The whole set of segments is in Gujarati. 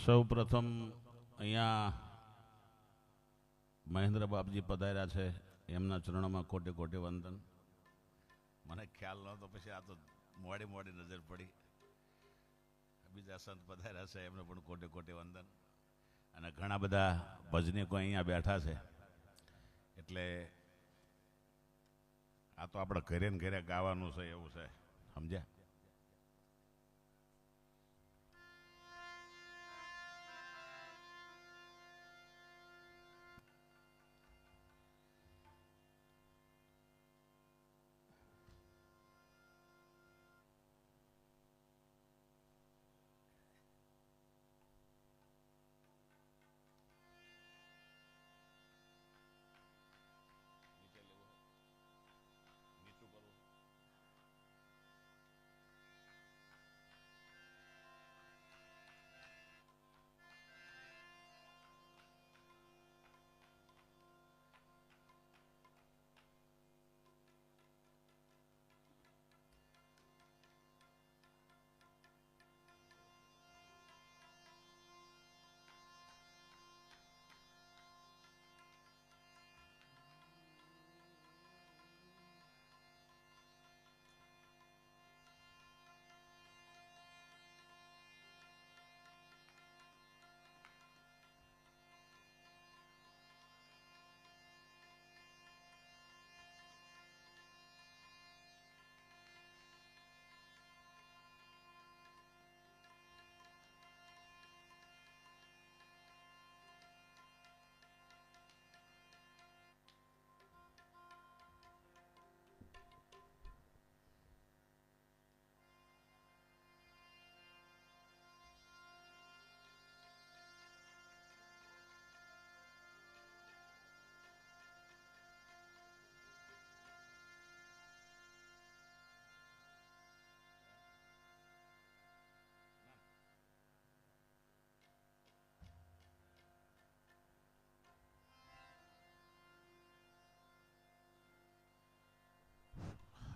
સૌ પ્રથમ અહીંયા મહેન્દ્ર બાપજી પધાર્યા છે, એમના ચરણોમાં કોટે કોટે વંદન. મને ખ્યાલ નહોતો, પછી આ તો મોડી મોડી નજર પડી. બીજા સંત પધાર્યા છે, એમને પણ કોટે કોટે વંદન. અને ઘણા બધા ભજનીકો અહીંયા બેઠા છે, એટલે આ તો આપણે ઘરે ને ઘરે ગાવાનું છે એવું છે, સમજ્યા?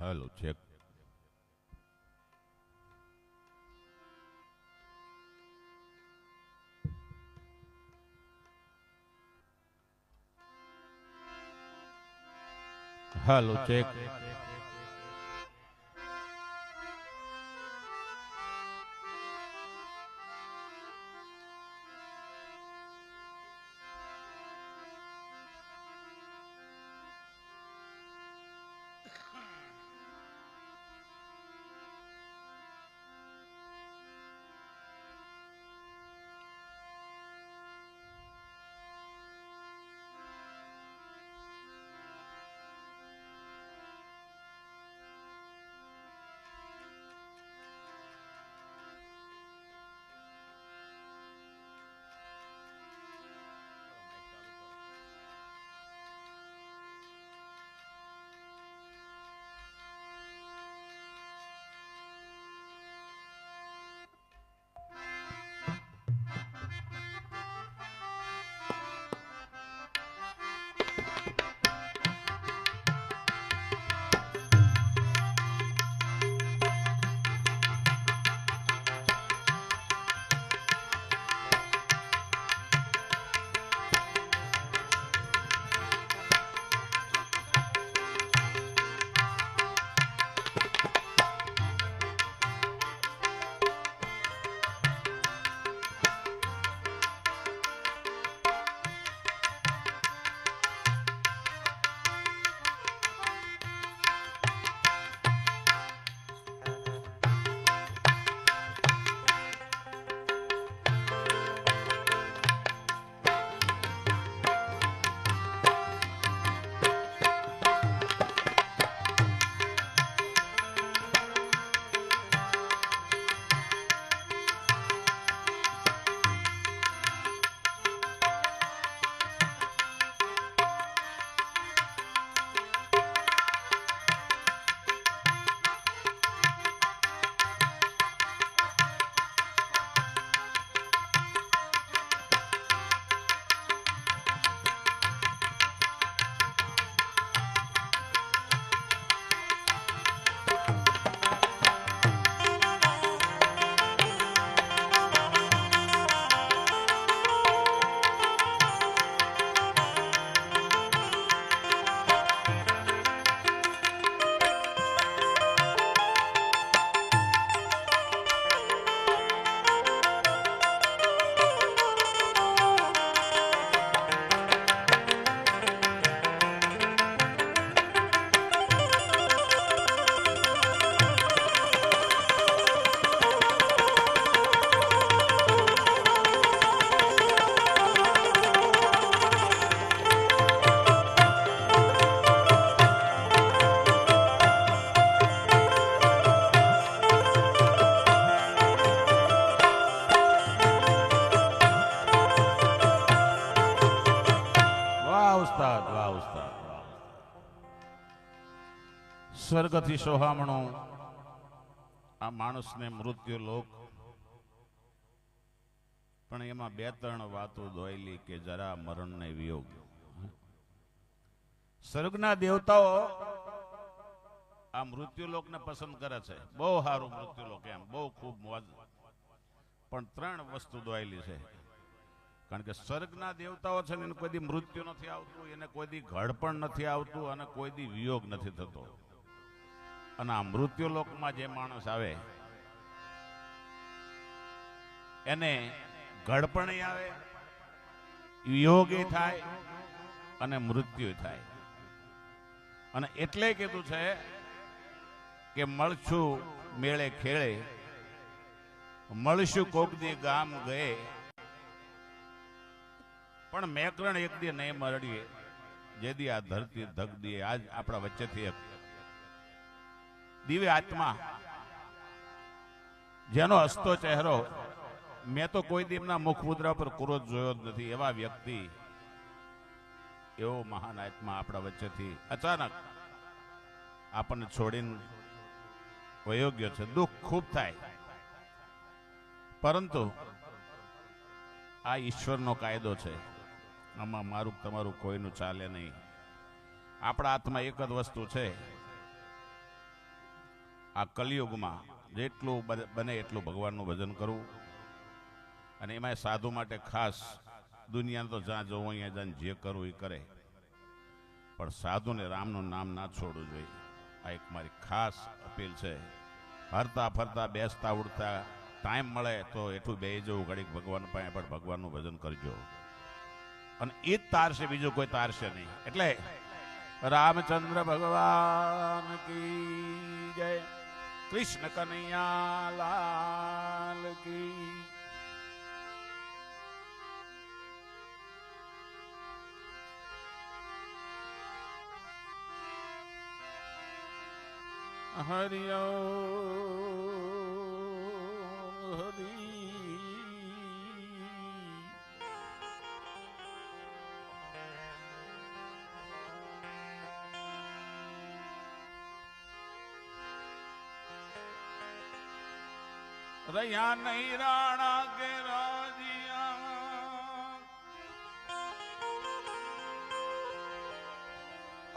Hello, check. Hello, check. સ્વર્ગથી સોહામણું આ માણસને મૃત્યુ લોક, પણ એમાં બે ત્રણ વાતો દોયલી કે જરા મરણને વિયોગ. સ્વર્ગના દેવતાઓ આ મૃત્યુલોકને પસંદ કરે છે. બહુ સારું મૃત્યુલોક, એમ બહુ ખૂબ મોજ. પણ ત્રણ વસ્તુ દોયેલી છે. કારણ કે સ્વર્ગના દેવતાઓ છે ને એને કોઈ દી મૃત્યુ નથી આવતું, એને કોઈ દી ઘડપણ નથી આવતું, અને કોઈ દી વિયોગ નથી થતો. અને આ મૃત્યુલોકમાં જે માણસ આવે એને ઘડપણ આવે, વિયોગે થાય અને મૃત્યુ થાય. અને એટલે કીધું છે કે મળશું મેળે ખેળે, મળશું કોક દી ગામ ગયે, પણ મેકરણ એક દી નહીં મળીએ, જેદી આ ધરતી ધગ દીએ. આજ આપણા વચ્ચેથી એક દિવ્ય આત્મા, જેનો હસતો ચહેરો મેં તો કોઈ દી એમના મુખમુદ્રા પર ક્રોધ જોયો જ નથી. એવા વ્યક્તિ, એવો મહાન આત્મા આપણા વચ્ચેથી અચાનક આપણને છોડીને વયોગ્ય છે. દુઃખ ખૂબ થાય, પરંતુ આ ઈશ્વરનો કાયદો છે. આમાં મારું તમારું કોઈનું ચાલે નહીં. આપણા હાથમાં એક જ વસ્તુ છે, આ કલિયુગમાં જેટલું બને એટલું ભગવાનનું ભજન કરવું. અને એમાં સાધુ માટે ખાસ, દુનિયાને તો જ્યાં જવું અહીંયા જઈને જે કરવું એ કરે, પણ સાધુને રામનું નામ ના છોડવું જોઈએ. આ એક મારી ખાસ અપીલ છે. હરતા ફરતા બેસતા ઉડતા ટાઈમ મળે તો એટલું બેસી જવું ઘડીક ભગવાન પાસે, પણ ભગવાનનું ભજન કરજો. અને એ જ તારશે, બીજું કોઈ તારશે નહીં. એટલે રામચંદ્ર ભગવાન કી જય, કૃષ્ણ કનૈયા લાલ કી. હરિ ઓમ હરિ. રહ્યા નહીં રાણા કે રાજીયા,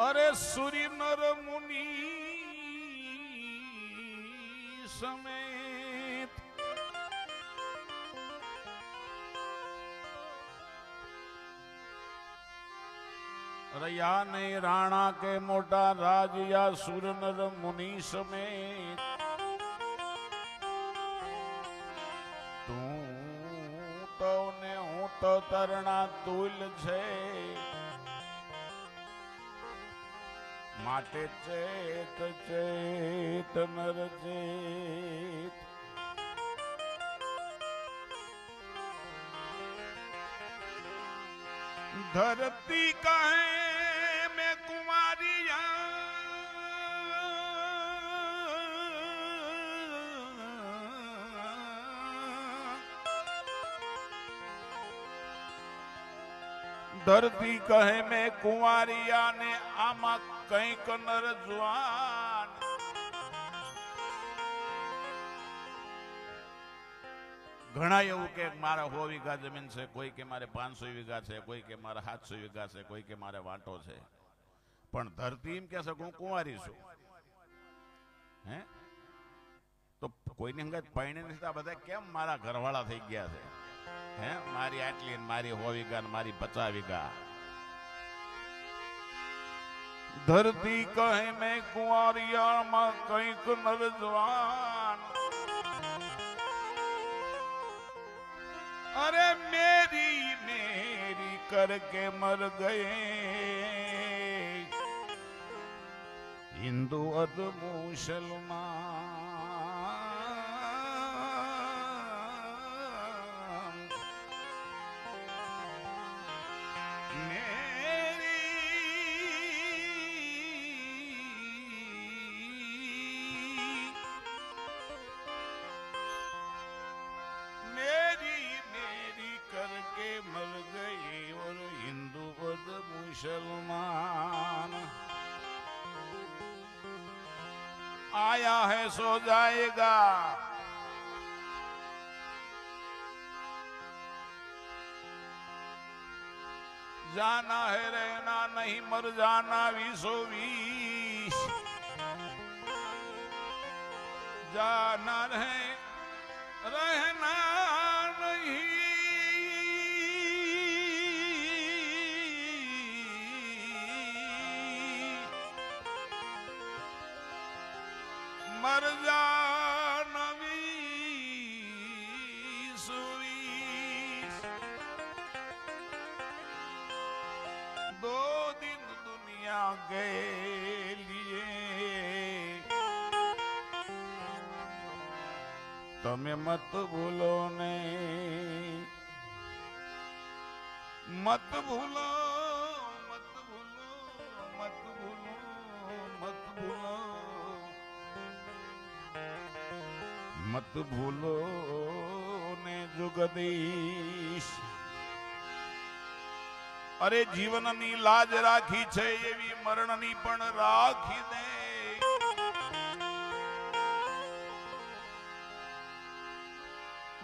અરે સૂરી નર મુનિ સમેત, રહ્યા નહીં રાણા કે મોટા રાજીયા, સુર નર મુનિ સમેત. તો તરણા તુલ છે, માટે ચેત ચેત નર ચેત. ધરતી કહે મેં કુંવારિયા, ધરતી કહે મેં કુંવારિયા ને આમાં કંઈક નર જુવાન. ઘણા એવું કે મારા 100 વીઘા જમીન છે, કોઈ કે મારે 500 વીઘા છે, કોઈ કે મારા 700 વીઘા છે, કોઈ કે મારે વાંટો છે. પણ ધરતી એમ કે છે હું કુંવારી છું. હે તો કોઈની અંગત પૈણે નથી, બધા કેમ મારા ઘરવાળા થઈ ગયા છે? હે મારી આટલી, મારી 100 વીઘા, મારી 50 વીઘા. ધરતી કહે મેં કુંવારિયામાં કંઈક નર જવાન, અરે મેરી મેરી કરકે મર ગયે, હિન્દુ અદ મુસલમાન. मुसलमान आया है सो जाएगा। जाना है रहना नहीं, मर जाना 20-20। जाना है रहना नहीं, मर जाना 20-20। 2 दिन दुनिया के लिए તમે મત ભૂલો ને, મત ભૂલો, મત ભૂલો, મત ભૂલો, મત ભૂલો, મત ભૂલો ને જગદીશ। અરે જીવનની લાજ રાખી છે એવી મરણની પણ રાખી દે।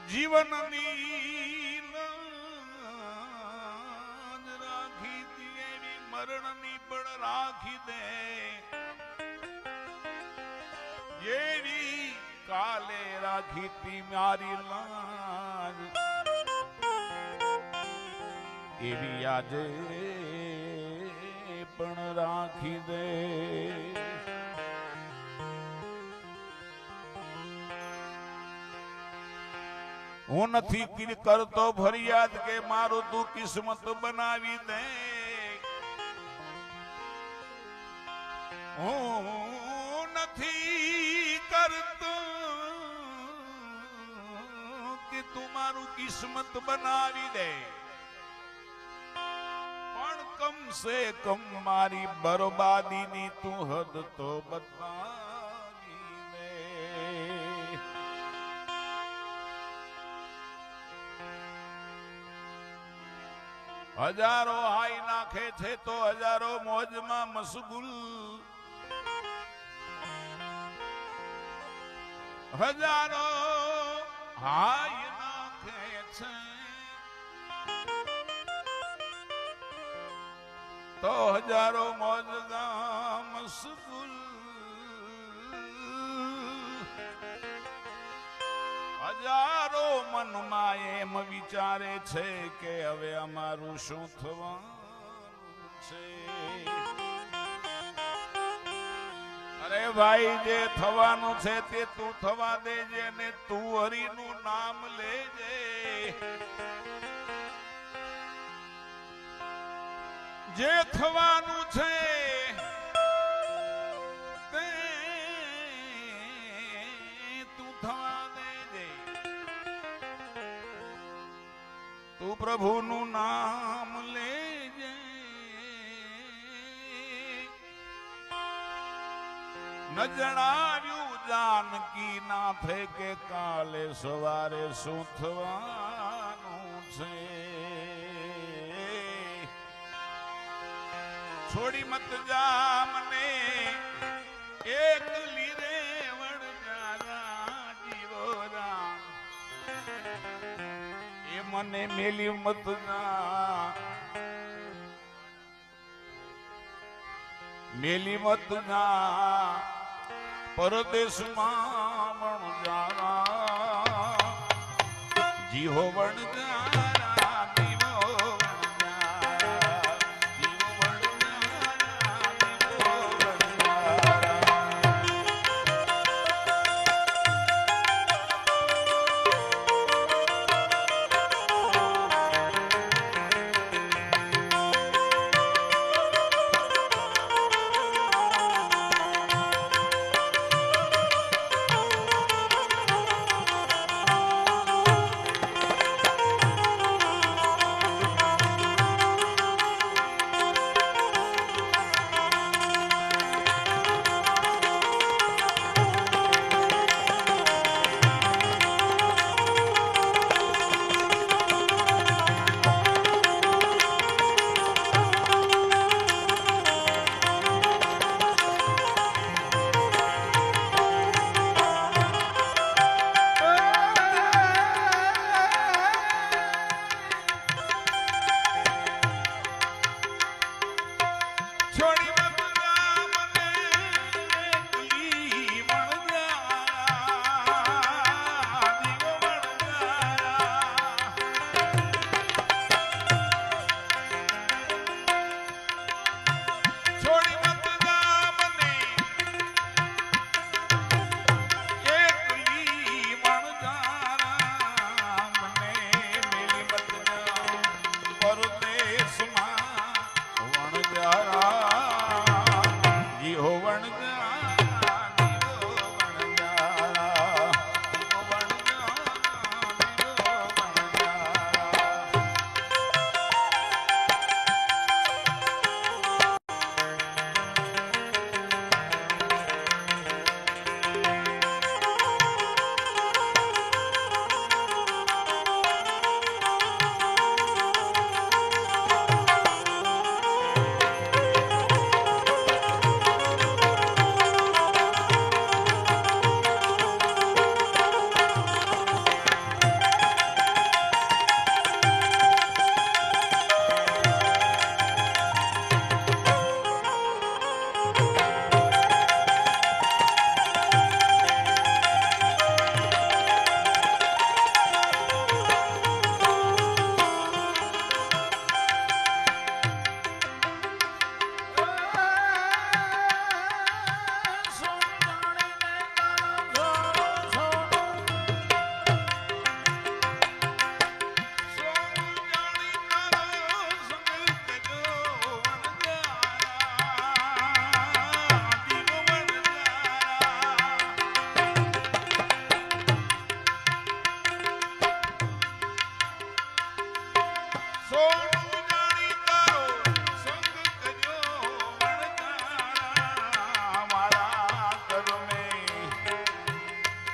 જીવનની લાજ રાખી દી એવી મરણની પણ રાખી દે। જેવી કાલે રાખી તી મારી લાજ એવી આજે પણ રાખી દે। હું નથી કરતો ફરિયાદ કે મારું તું કિસ્મત બનાવી દે। હું નથી કરતો કે તું મારું કિસ્મત બનાવી દે, પણ કમ સે કમ મારી બરબાદીની તું હદ તો બતાવી દે। હજારો હાઈ નાખે છે તો હજારો મોજમાં મશગુલ। હજારો હાઈ નાખે છે તો હજારો મોજમાં મશગુલ। હજારો મનમાં એમ વિચારે છે કે હવે અમારું શું થવાનું છે। અરે ભાઈ જે થવાનું છે તે તું થવા દેજે ને તું હરિનું નામ લેજે। જે થવાનું છે તે તું થવા દેજે। તું પ્રભુનું નામ લેજે। ન જણાવ્યું જાનકી નાથે કે કાલે સવારે શું થવાનું છે। છોડી મત જા મને એકલી રે વણજારા જીવો રામ। એ મને મેલી મત જા, મેલી મત જા પરદેશમાં વણજારા જીવો વણજારા।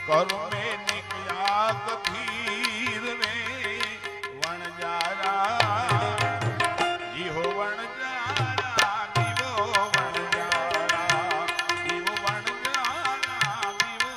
કર્મે નિકયા કથીર રે વણજારા જીહો વણજારા દીવો વણજારા દીવો વણજારા દીવો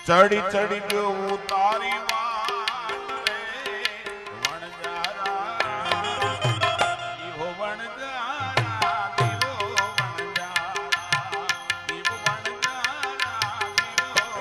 ચડી ચડી ગયો તારી વાત રે વણજારા જીહો વણજારા દીવો વણજારા દીવો વણજારા દીવો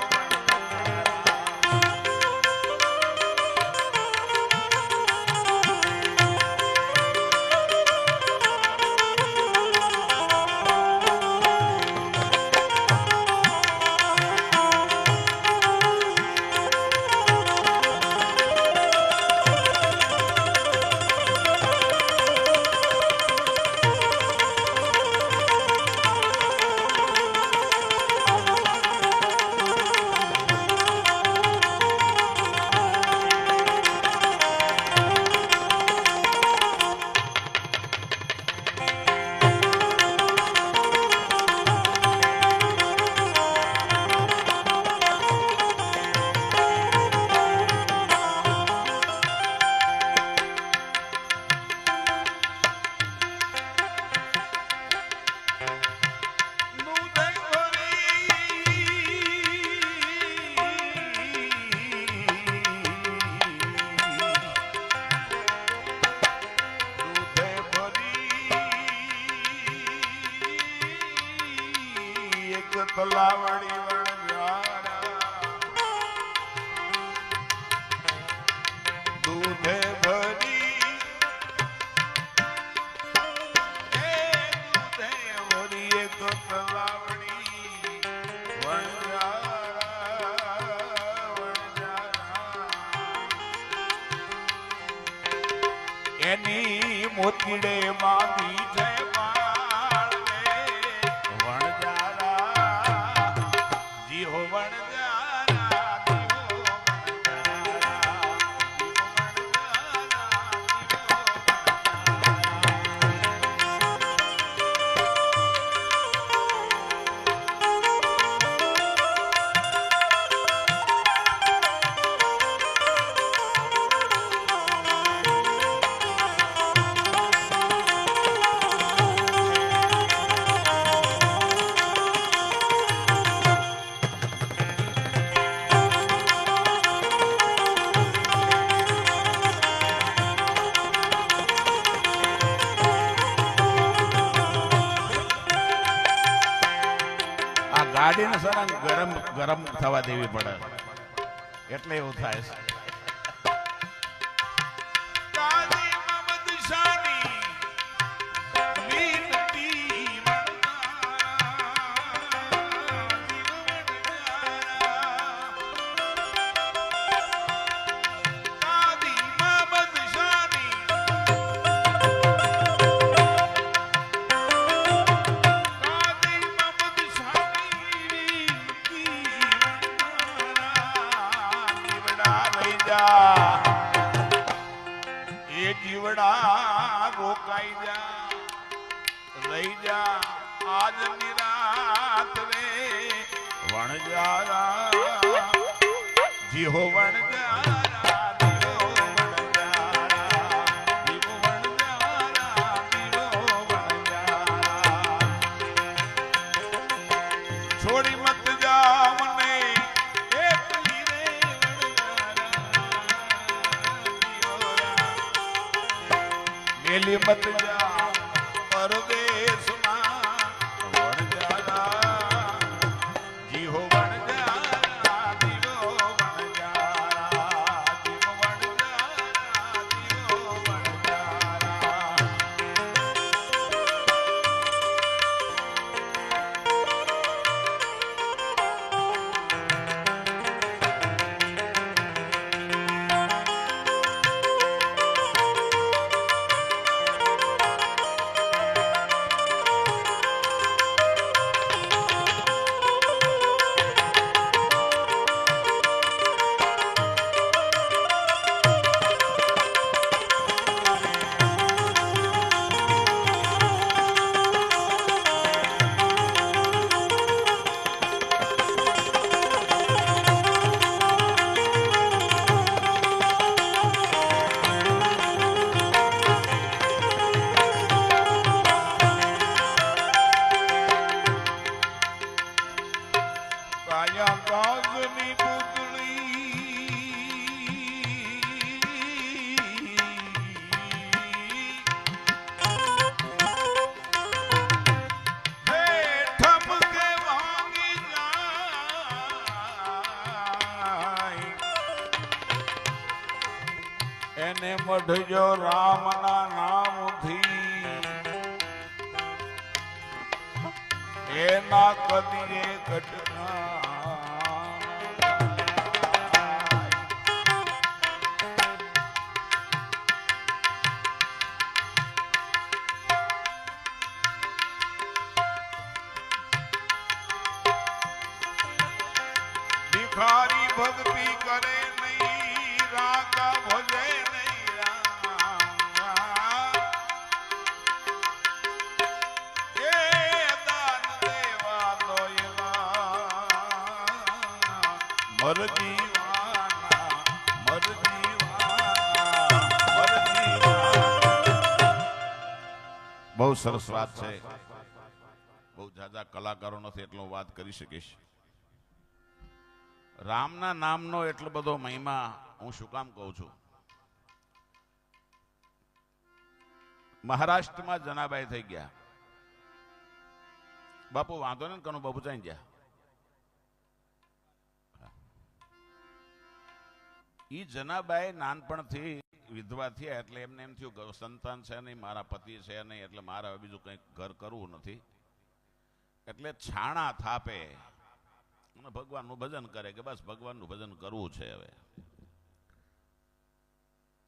તલાવડી વણજારા દૂધે ભરી દૂધે ભરી એક તલાવડી વણજારા એની મોતીડે માંગી છે ગાડીને સર ગરમ ગરમ થવા દેવી પડે એટલે એવું થાય છે. જીવડા રોકાઈ જા, રહી જા આજ નિરાત રે વણજારા જીહો વણજારા જીહો વણજારા જીહો વણજારા જીહો વણજારા છોડી મત જા મને એકલી રે વણજારા મેલી મત જા પરદેશમાં વણજારા જીહો વણજારા જીહો વણજારા જીહો વણજારા જીહો વણજારા કાયા કાગની પુતળી હે ઠમકે ભાંગી જાય એને મઢજો રામના નામથી એના કદીએ ઘટના ભિખારી ભક્તિ કરે નહીં રાગા ભજે નહીં રામ એ દાન દેવા દો એવા મરજીવાના મરજીવાના મરજીવાના બહુ સરસ વાત છે. બહુ જાજા કલાકારો નથી એટલો હું વાત કરી શકીશ. રામના નામનો એટલો બધો મહિમા હું શું કામ કહું છું? મહારાષ્ટ્રમાં જનાબાઈ થઈ ગયા. બાપુ વાંધો ને કનું બાપુ ચાઈ ગયા. ઈ જનાબાઈ નાનપણથી વિધવા થયા એટલે એમને એમ થયું કે સંતાન છે નહીં, મારા પતિ છે નહીં, એટલે મારે હવે બીજું કંઈક ઘર કરવું નથી. એટલે છાણા થાપે અને ભગવાનનું ભજન કરે કે બસ ભગવાનનું ભજન કરવું છે. હવે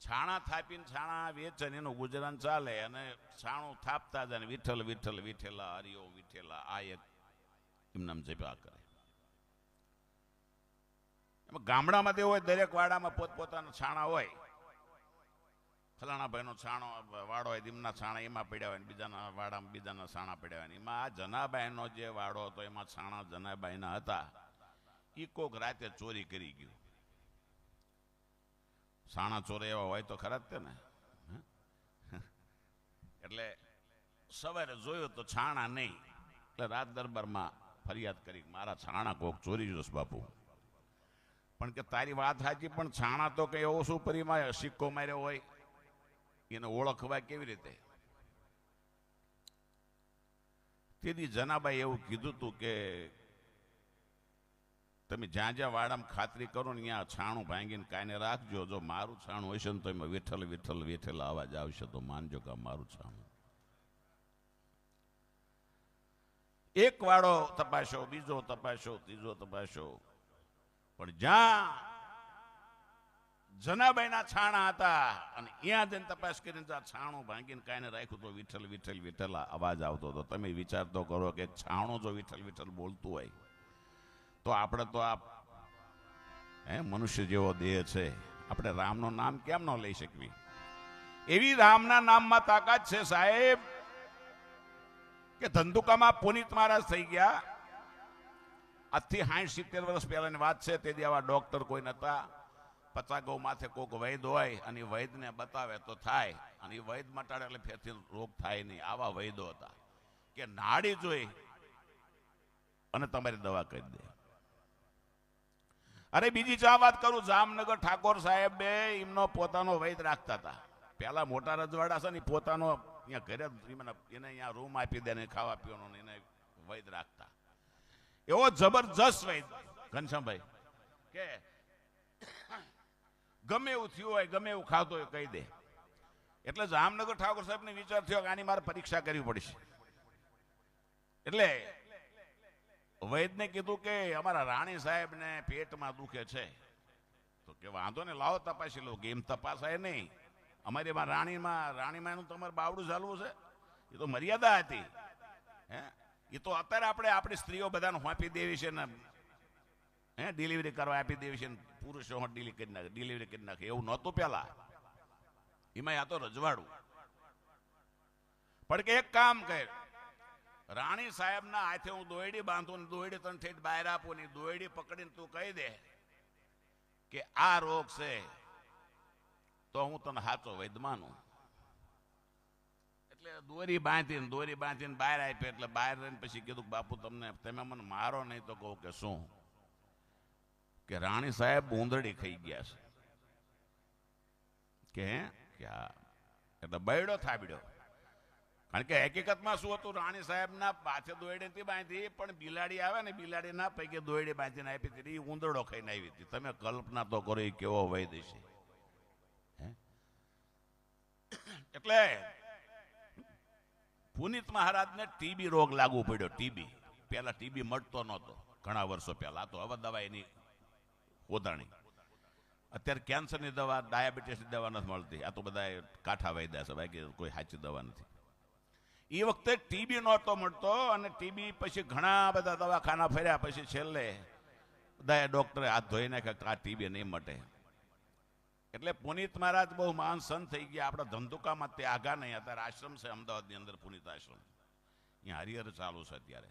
છાણા થાપીને છાણા વેચે એનું ગુજરાન ચાલે અને છાણું થાપતા જાય ને વિઠ્ઠલ વિઠ્ઠલ વિઠ્ઠલા હરિયો વિઠ્ઠલા આ એક એમનામ જપ્યા કરે. એમાં ગામડામાં તે હોય દરેક વાડામાં પોતપોતાના છાણા હોય. ફલાણા ભાઈનો છાણો વાડો હોય એમના છાણા એમાં પડ્યા હોય, બીજાના વાડામાં બીજાના છાણા પડ્યા હોય. એમાં આ જનાબાઈનો જે વાડો હતો એમાં છાણા જનાબાઈના હતા. ઈ કોક રાતે ચોરી કરી ગયું. છાણા ચોરે એવા હોય તો ખરા જ તે ને. એટલે સવારે જોયું તો છાણા નહીં. એટલે રાત દરબારમાં ફરિયાદ કરી મારા છાણા કોક ચોરી જોશ બાપુ. પણ કે તારી વાત સાચી, પણ છાણા તો કઈ એવો શું પરિમાં સિક્કો માર્યો હોય એને ઓળખવા કેવી રીતે? તેથી જનાબાઈ એવું કીધું હતું કે તમે જ્યાં જ્યાં વાડામાં ખાતરી કરો ને ત્યાં છાણું ભાંગીને કાઈને રાખજો. જો મારું છાણું હશે ને તો એમાં વિઠ્ઠલ વિઠ્ઠલ વિઠ્ઠલ અવાજ આવશે તો માનજો કે મારું છાણું. એક વાડો તપાસ્યો, બીજો તપાસ્યો, ત્રીજો તપાસ્યો, પણ જ્યાં જનાબાઈના છાણા હતા અને ત્યાં જઈને તપાસ કરીને છાણું ભાંગીને કાઈને રાખ્યું તો વિઠ્ઠલ વિઠ્ઠલ વિઠ્ઠલ અવાજ આવતો હતો. તમે વિચાર તો કરો કે છાણું જો વિઠ્ઠલ વિઠ્ઠલ બોલતું હોય તો આપણે તો આ મનુષ્ય જેવો દેહ છે, આપણે રામનું નામ કેમ ન લઈ શકવી? એવી રામના નામમાં તાકાત છે સાહેબ કે ધંધુકામાં પુનિત મહારાજ થઈ ગયા. આજથી 60-70 વર્ષ પહેલાની વાત છે. તેથી આવા ડોક્ટર કોઈ નતા. 50 ગૌ માથે કોઈક વૈદ હોય અને વૈદને બતાવે તો થાય, અને એ વૈદ મટાડે એટલે ફેરથી રોગ થાય નહીં. આવા વૈદો હતા કે નાડી જોઈ અને તમારી દવા કરી દે. અરે બીજી ચા વાત કરું, જામનગર ઠાકોર સાહેબ બે એમનો પોતાનો વૈદ રાખતા હતા. પેલા મોટા રજવાડા છે ને પોતાનો અહીંયા ઘરે એને અહીંયા રૂમ આપી દે ને ખાવા પીવાનો એને વૈદ રાખતા. એવો જબરજસ્ત વૈદ ઘનશ્યામભાઈ કે ગમે એવું થયું હોય, ગમે એવું ખાતો હોય કહી દે. એટલે જામનગર ઠાકોર સાહેબ ને વિચાર થયો કે આની મારે પરીક્ષા કરવી પડશે. એટલે વૈદને કીધું કે અમારા રાણી સાહેબ ને પેટમાં દુખે છે. તો કે વાંધો ને લાવો તપાસી લો. કે એમ તપાસાય નહીં. અમારી રાણીમાં એનું તમારે બાવડું ચાલવું છે. એ તો મર્યાદા હતી. હે એ તો અત્યારે આપણે આપણી સ્ત્રીઓ બધાને હોંપી દેવી છે ને ડિલિવરી કરવા આપી દેવી છે ને પુરુષો ડિલિવરી કરી નાખે. એવું નહોતું પેલા. એમાં આ તો રજવાડું. પણ કે એક કામ કર, રાણી સાહેબ ના હાથે હું દોયડી બાંધું, દોયડી તને ઠેઠ બહાર આપું ને દોયડી પકડીને તું કહી દે કે આ રોગ છે, તો હું તને સાચો વૈદ માનું. એટલે દોરી બાંધીને બહાર આપી. એટલે બહાર રહીને પછી કીધું કે બાપુ તમે મને મારો નહીં તો કહું કે શું? કે રાણી સાહેબ ઉંદરડી ખાઈ ગયા છે. કે એટલે બૈડો થાબડ્યો. કારણ કે હકીકતમાં શું હતું, રાણી સાહેબ ના પાછે દોયડી બાંધી, પણ બિલાડી આવે ને બિલાડી ના પૈકી દોયડી બાંધીને આપી હતી. એ ઉંદરડો ખાઈને આવી હતી. તમે કલ્પના તો કરો એ કેવો વૈદ છે. એટલે પુનિત મહારાજને ટીબી રોગ લાગુ પડ્યો. ટીબી પેલા ટીબી મળતો નહોતો ઘણા વર્ષો પહેલા. તો હવે દવા એની ઓધાણી. અત્યારે કેન્સરની દવા, ડાયાબિટીસની દવા નથી મળતી. આ તો બધા કાંઠા વાયદા છે, બાકી કોઈ સાચી દવા નથી. એ વખતે ટીબી નહોતો મળતો, અને ટીબી પછી ઘણા બધા દવાખાના ફર્યા. પછી છેલ્લે બધા ડોક્ટરે હાથ ધોઈ નાખ્યા કે આ ટીબી નહીં મટે. એટલે પુનિત મહારાજ બહુ મહાન સંત થઈ ગયા. આપણા ધંધુકામાં તે આગા નહીં. અત્યારે આશ્રમ છે અમદાવાદની અંદર, પુનિત આશ્રમ. અહીંયા હરિહર ચાલુ છે અત્યારે.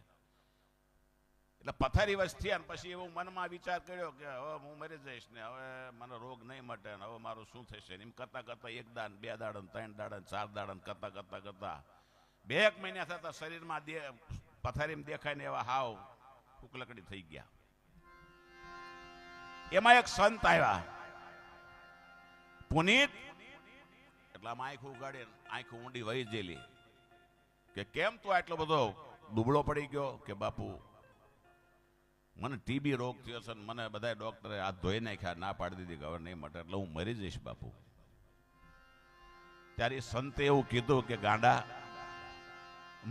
એટલે પથારી વસ થયા. પછી એવું મનમાં વિચાર કર્યો કે હવે હું મરી જઈશ ને હવે મને રોગ નહીં મટે ને હવે મારું શું થશે. એમ કરતા કરતા 1 દાન 2 દાડન 3 દાડન 4 દાડન કરતા 2 મહિના થતા શરીરમાં પથારીમાં દેખાય ને એવા હાવ ઉકલકડી થઈ ગયા. એમાં એક સંત આવ્યા, પુનિત. એટલે આમ આંખ ઉગાડી, આંખ ઊંડી વહી જેલી. કે કેમ તું આટલો બધો દુબળો પડી ગયો? કે બાપુ મને ટીબી રોગ થયો છે, મને બધા ડોક્ટરે હાથ ધોઈ નાખ્યા, ના પાડી દીધી કે હવે નહીં મટે, એટલે હું મરી જઈશ બાપુ. ત્યારે સંતે એવું કીધું કે ગાંડા,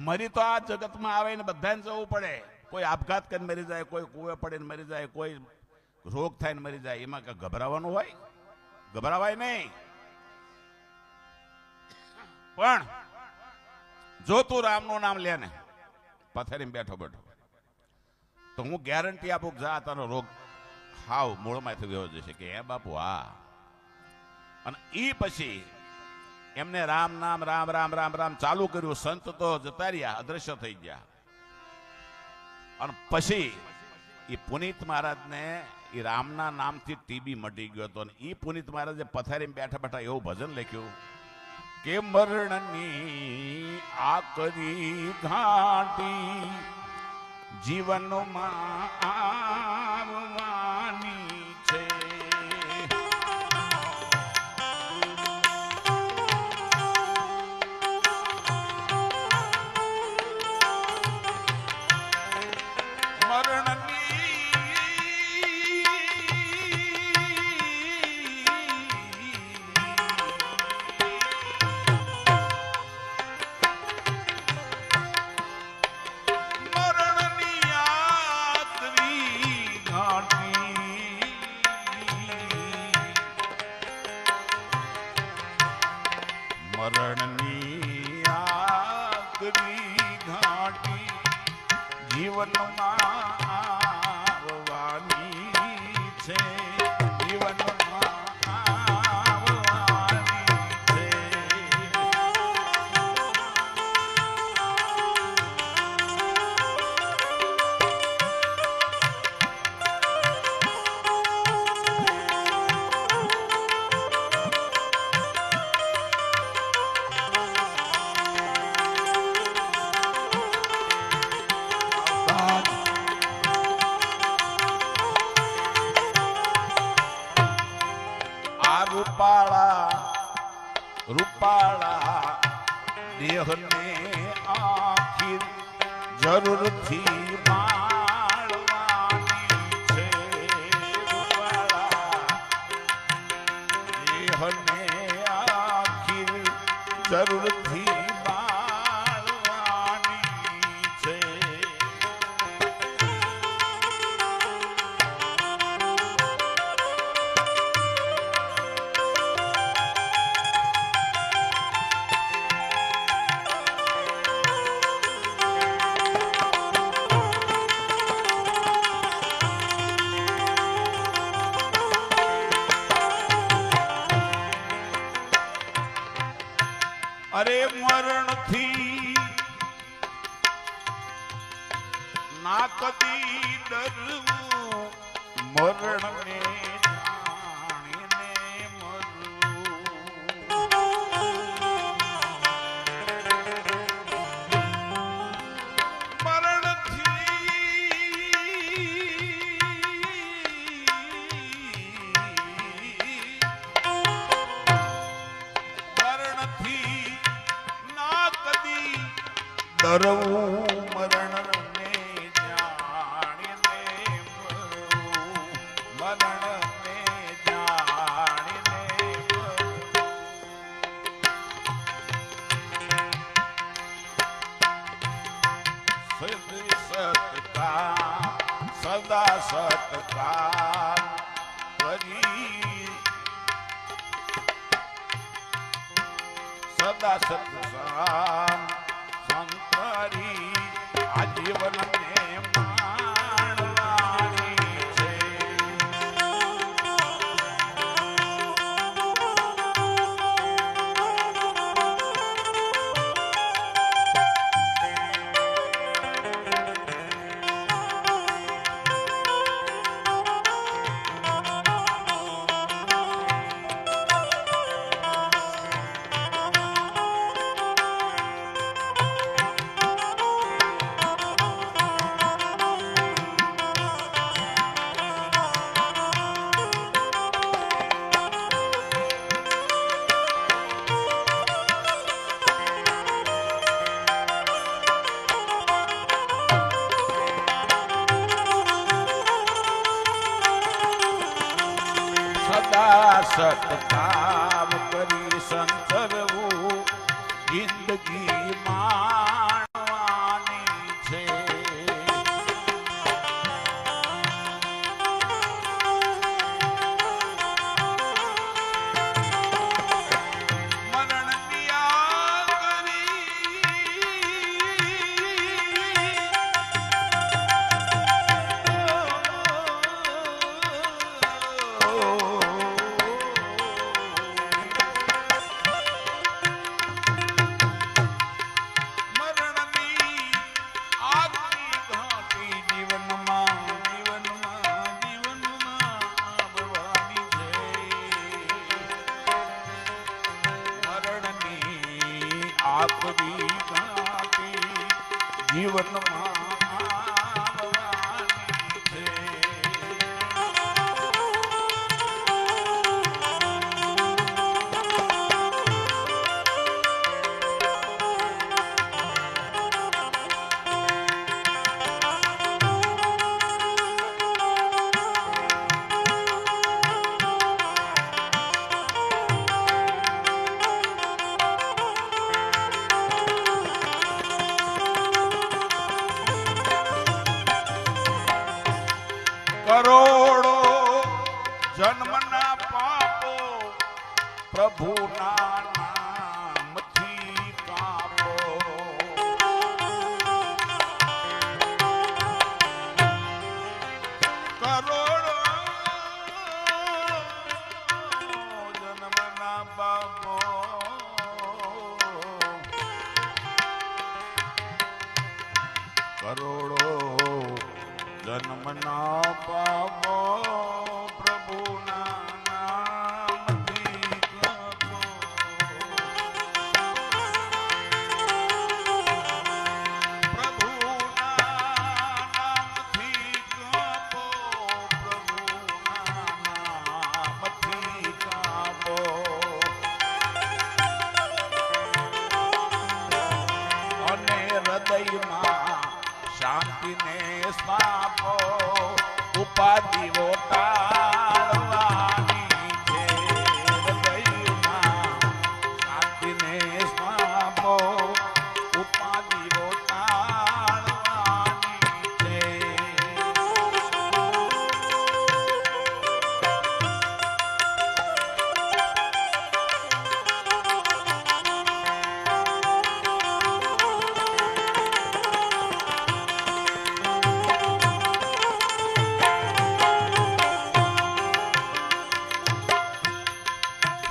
મરી તો આ જગતમાં આવે ને બધાને જવું પડે. કોઈ આપઘાત કરીને મરી જાય, કોઈ કુએ પડીને મરી જાય, કોઈ રોગ થાય ને મરી જાય. એમાં કઈ ગભરાવાનું હોય? ગભરાવાય નહીં. પણ જો તું રામનું નામ લે ને પથારીમાં બેઠો બેઠો, તો હું ગેરંટી આપું કે જા તારો રોગ હાવ મૂળમાંથી ગયો જશે. કે હે બાપુ હા. અને એ પછી એમને રામ નામ રામ રામ રામ રામ ચાલુ કર્યું. સંત તો જતા રહ્યા, અદ્રશ્ય થઈ ગયા. અને પછી એ પુનિત મહારાજને એ રામના નામથી ટીબી મટી ગયો હતો. એ પુનિત મહારાજે પથારીમાં બેઠા બેઠા એવું ભજન લખ્યું કે મરણની આકરી ઘાટી જીવનમાં આવવાની છે. મરણની આકરી ઘાટી જીવનમાં આવવાની છે. જીવનમાં આવવાની છે. રૂપાળા દેહને આખી જરૂરથી માળવાની છે રૂપાળા દેહને આખી જરૂરથી માળવાની છે. અરે મરણથી ના કદી ડરવું, મરણને જાણીને મરવું. મરણથી ના કદી ડરવું, મરણને જાણીને મરવું, મરણને જાણીને મરવું. સતકા સદા સતકા કરી સદા સત્સંગ સંતરી આજીવનને માણવાની છે. સદા સત્કામ કરી સંતરવું, જિંદગી માણવાની છે. મરણની આગરી આપણી ગાતી જીવનમાં આવવાની છે. હૃદયમાં શાંતિને સ્વાપો ઉપાધિઓ ટાળવાની છે હૃદયમાં શાંતિને સ્વાપો ઉપાધિઓ ટાળવાની છે.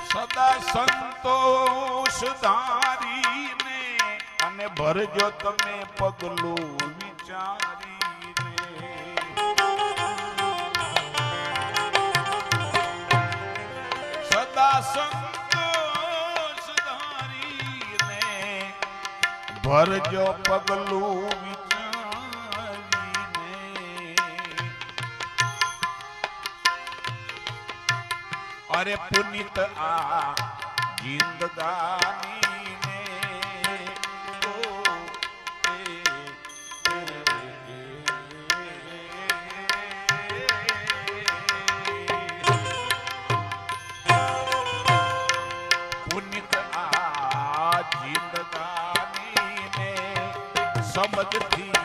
સદા સંતોષ ધારીને અને ભરજો તમે પગલું વિચારીને. સદા સંતોષ ધારીને ભરજો પગલું વિચારીને. અરે પુનિત આ જિંદગાની ને ઓ પુનિત આ જિંદગાની ને સમજથી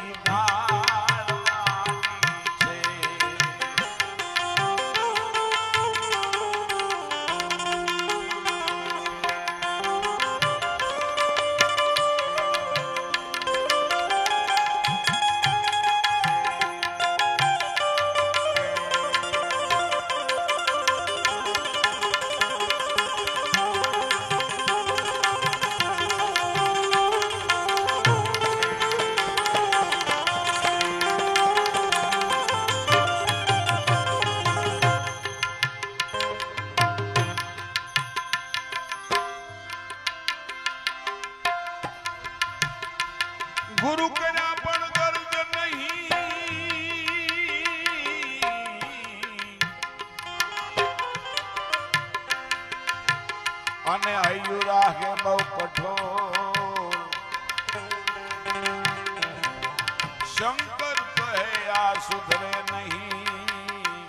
ગુરુ કર્યા પણ ગરજ નહીં અને હૈયું રાખે બહુ કઠોર. શંકર કહે આ સુધરે નહીં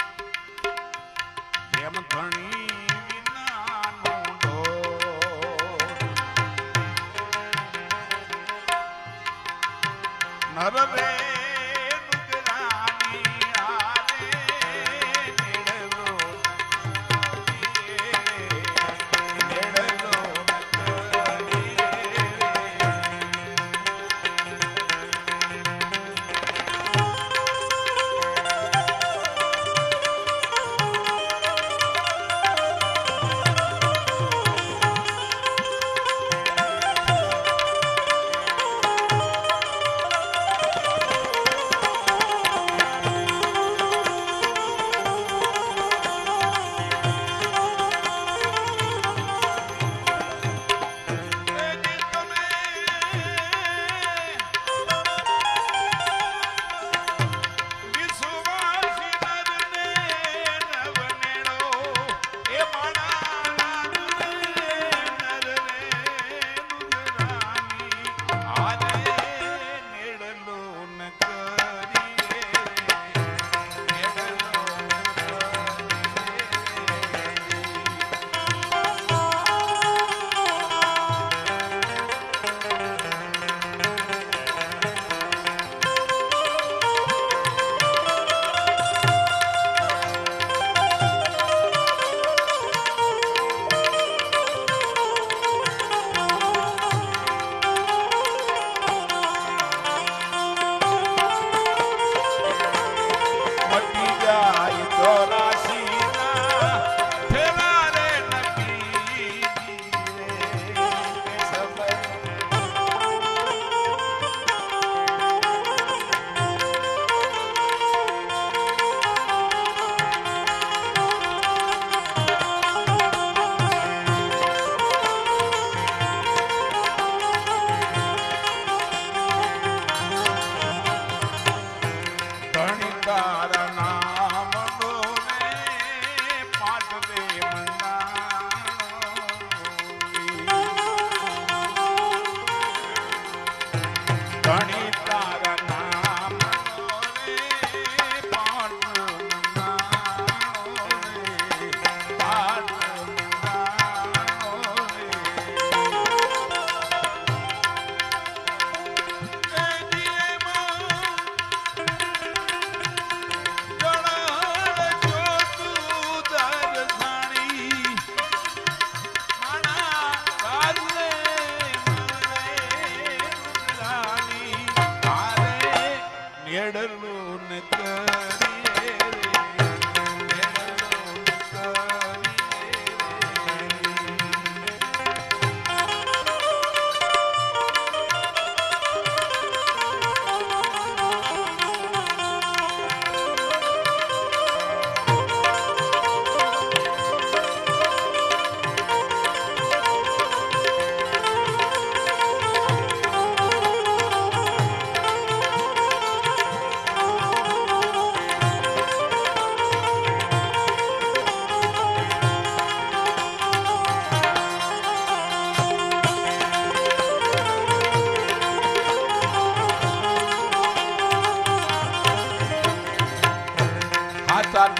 જેમ ધણી વિનાનું ઢોર. નર રે નુગરાની આરે નિડલો નિડલો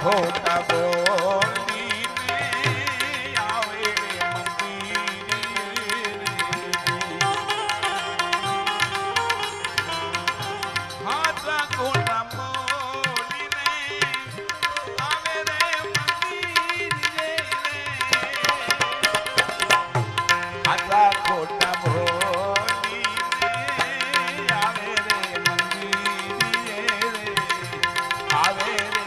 ખોટા બોલીને આવે રે મંદિરે. હાચા ખોટા બોલીને આવે રે મંદિરે. હાચા ખોટા બોલીને આવે રે મંદિરે. આવે રે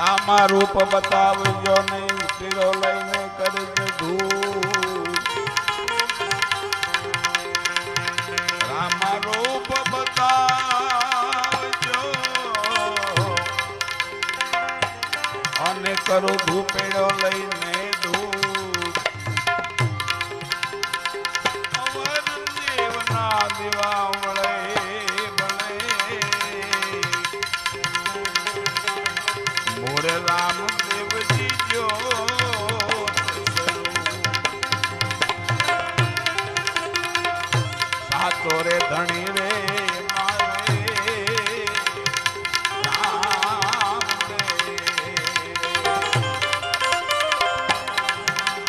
રામા રૂપ બતાવજો નહીં પીરો લઈને કરજ ધૂપ રામા રૂપ બતાવજો અને કરો ધૂપેડો લઈને ધૂપ અવર દેવના દિવા વળે મોરે રામદેવજી જો સાચો રે ધણી રે મારે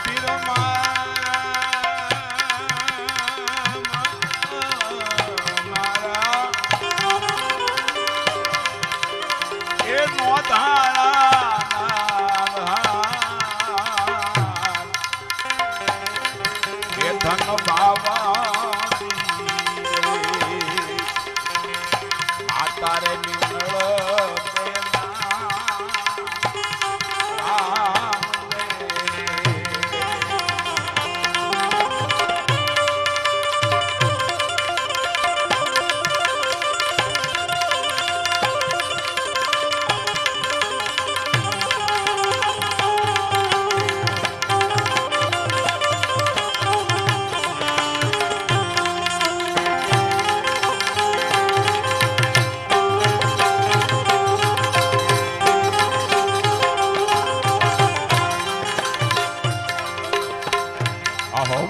પીર મારા એ નો ધન બાવા માતા રે નિમળ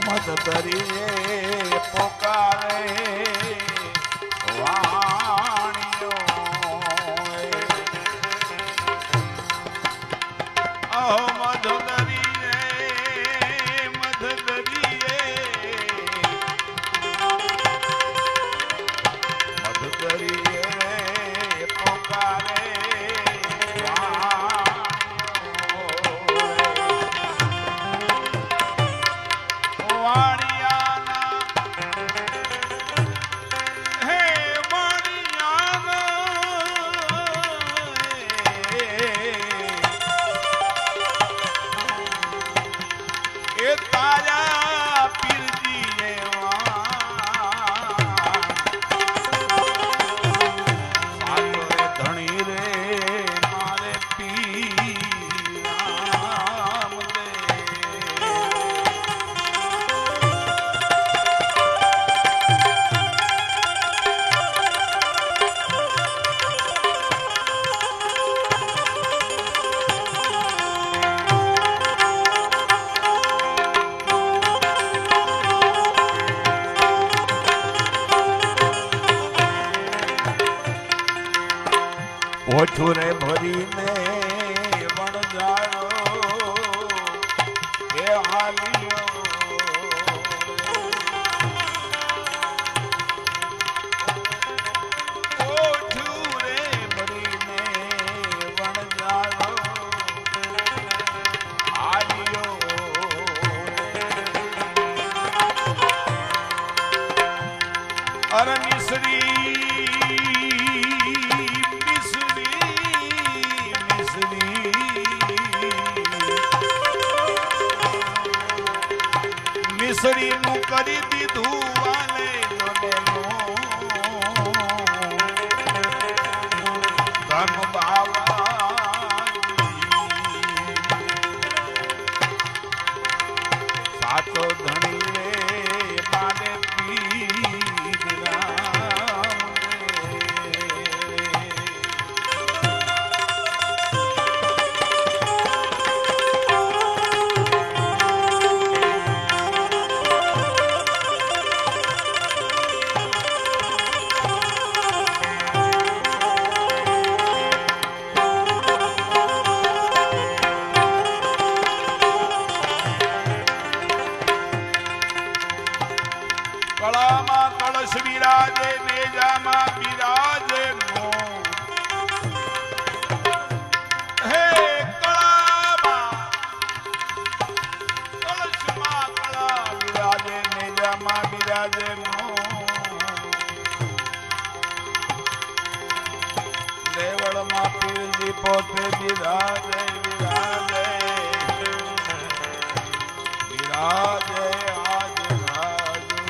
મત તરીએ પોકારે વાણીઓ અહો મધ તરીએ મધ તરીએ પોકારે તારા પીરજી ધણી રે મારે ઓછુરે ભરીને વણજાયો એ હાલિયો ઓછુરે ભરીને વણજાયો હાલિયો અરે મિશ્રી મિસરી નું કરી દીધું વાલે ધન બાવા સાચો ધણી રે માને વિરાજે વિરાજે વિરાજે આજ રાજુ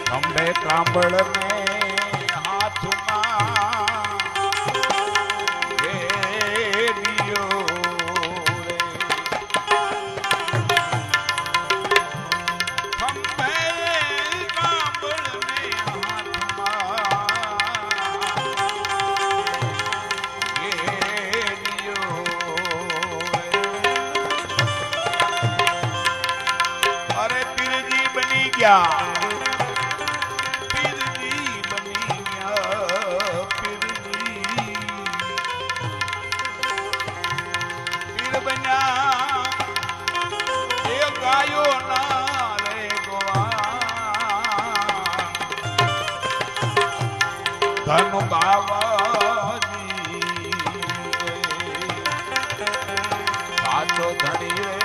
ખંભે કાંબળ ને હાથમાં ઘેરિયો રે ખંભે કાંબળ ને હાથમાં ઘેરિયો રે અરે પીરજી બની ગયા ધન બાવાજી સાચો ધણી રે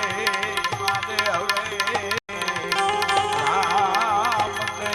મારે હવે રામ દે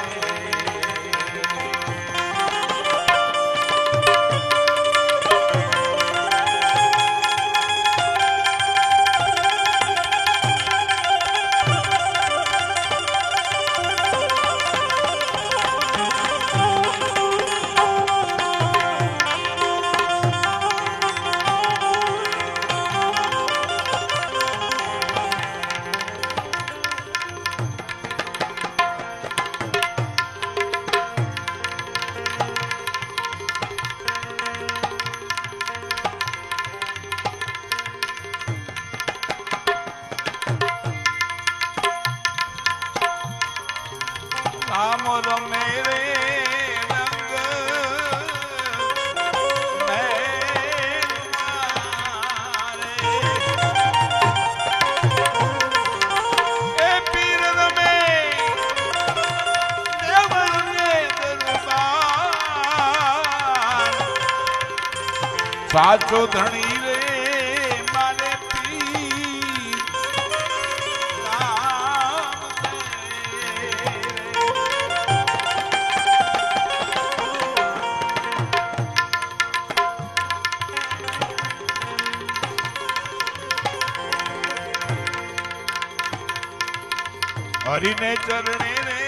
રામ રમે રે રંગ એ પીર રમે દેવને દરબાર સાચો ધણી રે મારે પીર હરિને ચરણે રે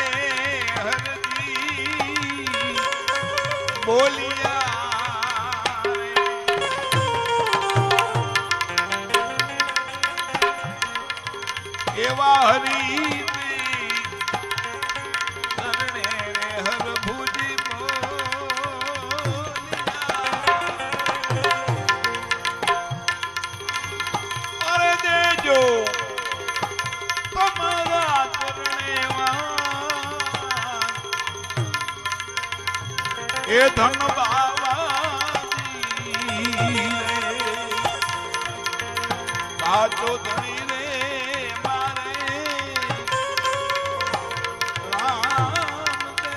હરજી બોલિયા એવા હરી ચરણે રે હર ભુજી બોલિયા અરે દેજો તમારા એ ધન બાબાજી સાચો ધણી રે મારે રામ દે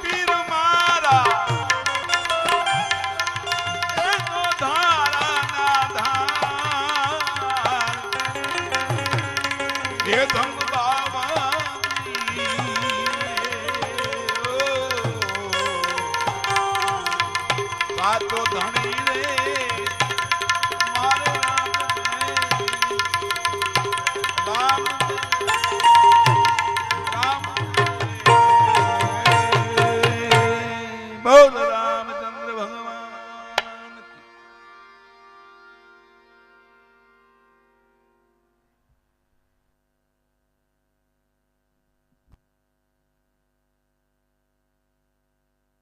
પીર મારા એ ધન બાબાજી સાચો ધણી રે મારે રામ રામ બોલ